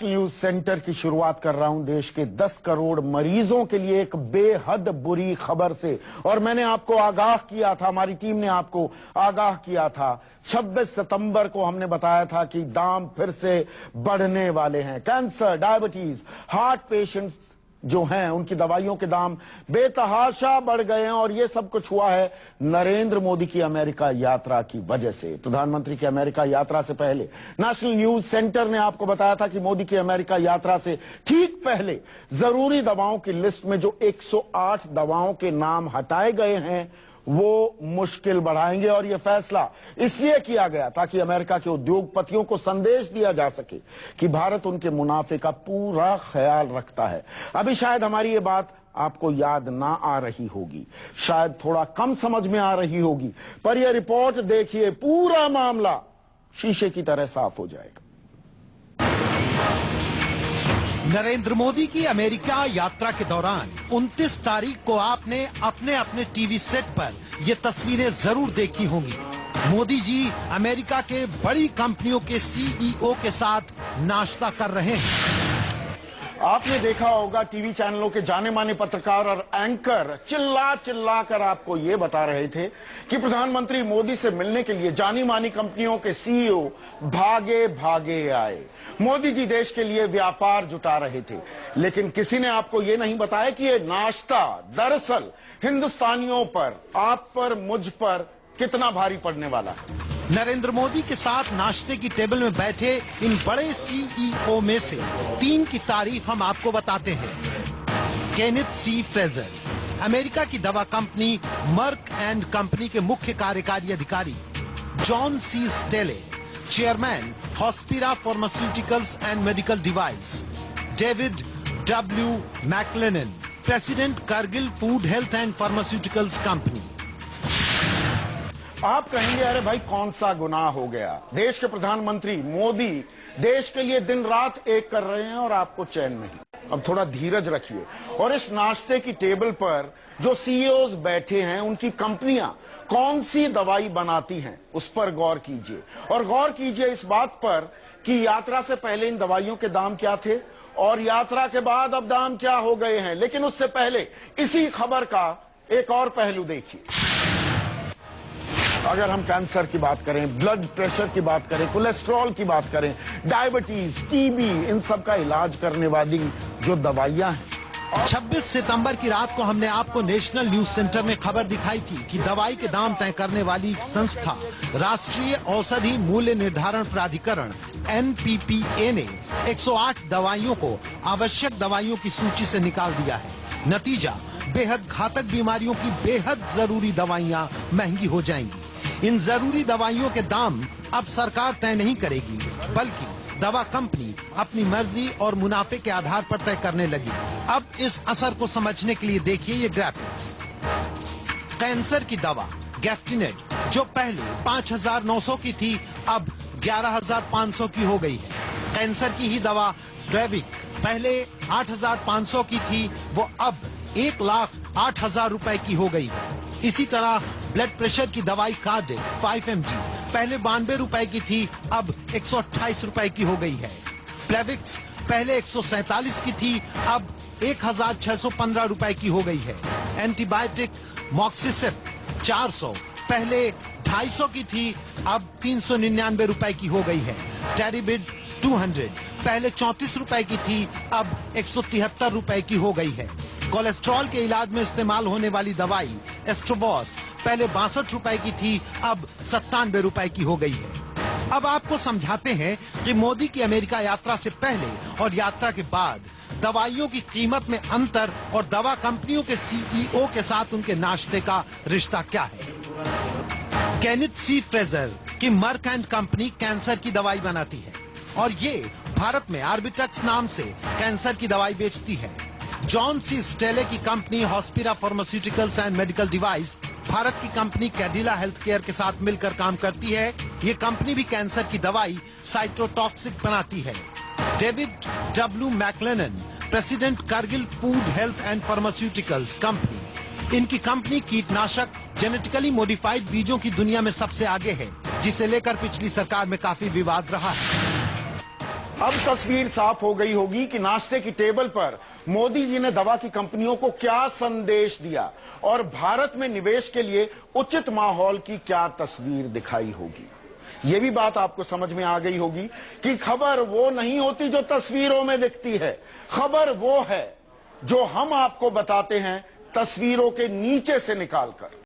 National news centre की शुरुआत कर रहा हूं देश के 10 करोड़ मरीजों के लिए एक बेहद बुरी खबर से। और मैंने आपको आगाह किया था, हमारी टीम ने आपको आगाह किया था, 26 सितंबर को हमने बताया था कि दाम फिर से बढ़ने वाले हैं। कैंसर, डायबिटीज, हार्ट पेशेंट्स जो हैं उनकी दवाइयों के दाम बेतहाशा बढ़ गए हैं और ये सब कुछ हुआ है नरेंद्र मोदी की अमेरिका यात्रा की वजह से। प्रधानमंत्री की अमेरिका यात्रा से पहले नेशनल न्यूज सेंटर ने आपको बताया था कि मोदी की अमेरिका यात्रा से ठीक पहले जरूरी दवाओं की लिस्ट में जो 108 दवाओं के नाम हटाए गए हैं वो मुश्किल बढ़ाएंगे। और यह फैसला इसलिए किया गया ताकि अमेरिका के उद्योगपतियों को संदेश दिया जा सके कि भारत उनके मुनाफे का पूरा ख्याल रखता है। अभी शायद हमारी ये बात आपको याद ना आ रही होगी, शायद थोड़ा कम समझ में आ रही होगी, पर यह रिपोर्ट देखिए, पूरा मामला शीशे की तरह साफ हो जाएगा। नरेंद्र मोदी की अमेरिका यात्रा के दौरान 29 तारीख को आपने अपने अपने टीवी सेट पर ये तस्वीरें जरूर देखी होंगी। मोदी जी अमेरिका के बड़ी कंपनियों के सीईओ के साथ नाश्ता कर रहे हैं। आपने देखा होगा टीवी चैनलों के जाने माने पत्रकार और एंकर चिल्ला चिल्ला कर आपको ये बता रहे थे कि प्रधानमंत्री मोदी से मिलने के लिए जानी मानी कंपनियों के सीईओ भागे भागे आए। मोदी जी देश के लिए व्यापार जुटा रहे थे, लेकिन किसी ने आपको ये नहीं बताया कि ये नाश्ता दरअसल हिंदुस्तानियों पर, आप पर, मुझ पर कितना भारी पड़ने वाला है। नरेंद्र मोदी के साथ नाश्ते की टेबल में बैठे इन बड़े सीईओ में से 3 की तारीफ हम आपको बताते हैं। केनेथ सी फ्रेजर, अमेरिका की दवा कंपनी मर्क एंड कंपनी के मुख्य कार्यकारी अधिकारी। John C Staley, chairman Hospira pharmaceuticals and medical device. David W MacLennan, president Cargill food health and pharmaceuticals company. आप कहेंगे अरे भाई कौन सा गुनाह हो गया, देश के प्रधानमंत्री मोदी देश के लिए दिन रात एक कर रहे हैं और आपको चैन नहीं। अब थोड़ा धीरज रखिए और इस नाश्ते की टेबल पर जो सीईओज बैठे हैं उनकी कंपनियां कौन सी दवाई बनाती हैं उस पर गौर कीजिए। और गौर कीजिए इस बात पर कि यात्रा से पहले इन दवाइयों के दाम क्या थे और यात्रा के बाद अब दाम क्या हो गए हैं। लेकिन उससे पहले इसी खबर का एक और पहलू देखिए। अगर हम कैंसर की बात करें, ब्लड प्रेशर की बात करें, कोलेस्ट्रॉल की बात करें, डायबिटीज, टीबी, इन सब का इलाज करने वाली जो दवाइयां हैं। 26 सितंबर की रात को हमने आपको नेशनल न्यूज सेंटर में खबर दिखाई थी कि दवाई के दाम तय करने वाली संस्था राष्ट्रीय औषधि मूल्य निर्धारण प्राधिकरण NPPA ने 108 दवाइयों को आवश्यक दवाइयों की सूची से निकाल दिया है। नतीजा, बेहद घातक बीमारियों की बेहद जरूरी दवाइयां महंगी हो जाएंगी। इन जरूरी दवाइयों के दाम अब सरकार तय नहीं करेगी, बल्कि दवा कंपनी अपनी मर्जी और मुनाफे के आधार पर तय करने लगी। अब इस असर को समझने के लिए देखिए ये ग्राफिक्स। कैंसर की दवा गैफ्टिनेट जो पहले 5,900 की थी अब 11,500 की हो गई है। कैंसर की ही दवा ग्लेविक पहले 8,500 की थी, वो अब 1,08,000 रुपए की हो गई है। इसी तरह ब्लड प्रेशर की दवाई कार्डिक 5 mg पहले 92 रुपए की थी, अब 128 रुपए की हो गई है। प्लेविक्स पहले 147 की थी, अब 1,615 रुपए की हो गई है। एंटीबायोटिक मॉक्सिसिप 400 पहले 250 की थी, अब 399 रुपए की हो गई है। टेरिबिड 200 पहले 34 रुपए की थी, अब 173 रुपए की हो गई है। कोलेस्ट्रॉल के इलाज में इस्तेमाल होने वाली दवाई एस्ट्रोबॉस पहले 62 रुपए की थी, अब 97 रुपए की हो गई है। अब आपको समझाते हैं कि मोदी की अमेरिका यात्रा से पहले और यात्रा के बाद दवाइयों की कीमत में अंतर और दवा कंपनियों के सीईओ के साथ उनके नाश्ते का रिश्ता क्या है। केनेथ सी फ्रेजर की मर्क एंड कंपनी कैंसर की दवाई बनाती है और ये भारत में आर्बिट्रक्स नाम से कैंसर की दवाई बेचती है। जॉन सी स्टेले की company Hospira pharmaceuticals and medical device Bharat की कंपनी कैडिला हेल्थ केयर के साथ मिलकर काम करती है। ये कंपनी भी कैंसर की दवाई साइटोटॉक्सिक बनाती है। David W MacLennan, president Cargill food health and pharmaceuticals company, इनकी कंपनी कीटनाशक जेनेटिकली मॉडिफाइड बीजों की दुनिया में सबसे आगे है, जिसे लेकर पिछली सरकार में काफी विवाद रहा है। अब तस्वीर साफ हो गई होगी कि नाश्ते की टेबल पर मोदी जी ने दवा की कंपनियों को क्या संदेश दिया और भारत में निवेश के लिए उचित माहौल की क्या तस्वीर दिखाई होगी। यह भी बात आपको समझ में आ गई होगी कि खबर वो नहीं होती जो तस्वीरों में दिखती है, खबर वो है जो हम आपको बताते हैं तस्वीरों के नीचे से निकालकर।